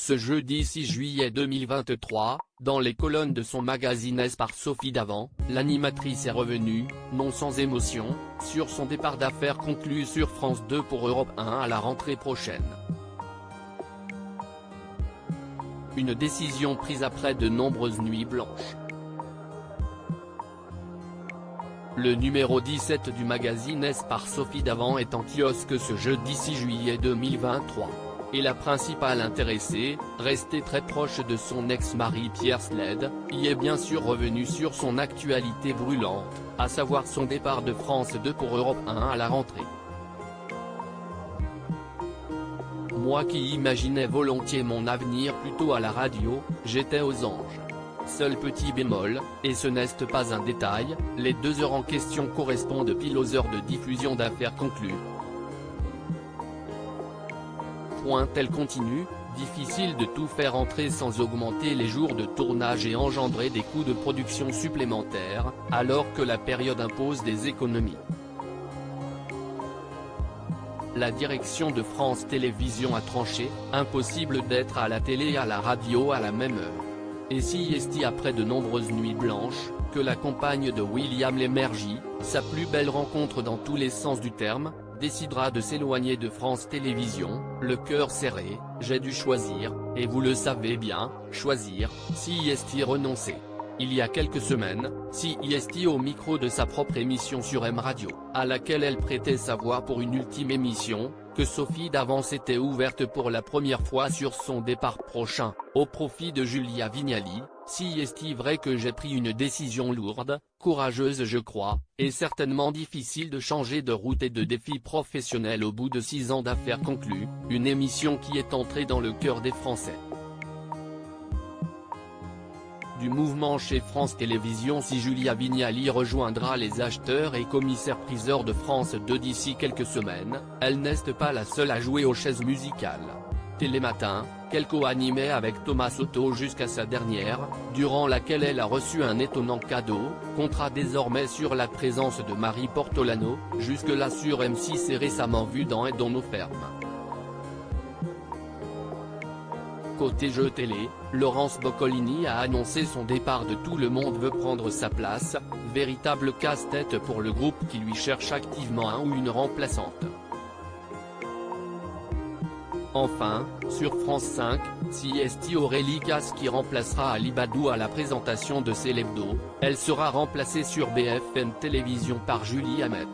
Ce jeudi 6 juillet 2023, dans les colonnes de son magazine S par Sophie Davant, l'animatrice est revenue, non sans émotion, sur son départ d'affaires conclu sur France 2 pour Europe 1 à la rentrée prochaine. Une décision prise après de nombreuses nuits blanches. Le numéro 17 du magazine S par Sophie Davant est en kiosque ce jeudi 6 juillet 2023. Et la principale intéressée, restée très proche de son ex-mari Pierre Sled, y est bien sûr revenue sur son actualité brûlante, à savoir son départ de France 2 pour Europe 1 à la rentrée. Moi qui imaginais volontiers mon avenir plutôt à la radio, j'étais aux anges. Seul petit bémol, et ce n'est pas un détail, les 2 heures en question correspondent pile aux heures de diffusion d'affaires conclues. Elle continue, difficile de tout faire entrer sans augmenter les jours de tournage et engendrer des coûts de production supplémentaires, alors que la période impose des économies. La direction de France Télévisions a tranché, impossible d'être à la télé et à la radio à la même heure. Et si est après de nombreuses nuits blanches, que la compagne de William Lémergie, sa plus belle rencontre dans tous les sens du terme, décidera de s'éloigner de France Télévisions, le cœur serré, j'ai dû choisir, et vous le savez bien, choisir, si est renoncer. Il y a quelques semaines, si est au micro de sa propre émission sur M Radio, à laquelle elle prêtait sa voix pour une ultime émission, que Sophie Davant s'était ouverte pour la première fois sur son départ prochain, au profit de Julia Vignali. Si est vrai que j'ai pris une décision lourde, courageuse je crois, et certainement difficile de changer de route et de défi professionnel au bout de 6 ans d'affaires conclues, une émission qui est entrée dans le cœur des Français. Du mouvement chez France Télévisions. Si Julia Vignali rejoindra les acheteurs et commissaires-priseurs de France 2 d'ici quelques semaines, elle n'est pas la seule à jouer aux chaises musicales. Télématin, qu'elle co-animait avec Thomas Soto jusqu'à sa dernière, durant laquelle elle a reçu un étonnant cadeau, comptera désormais sur la présence de Marie Portolano, jusque-là sur M6 et récemment vue dans Et dans nos fermes. Côté jeux télé, Laurence Boccolini a annoncé son départ de Tout le monde veut prendre sa place, véritable casse-tête pour le groupe qui lui cherche activement un ou une remplaçante. Enfin, sur France 5, si est Aurélie Casse qui remplacera Ali Badou à la présentation de C'est l'Hebdo, elle sera remplacée sur BFM Télévision par Julie Hamet.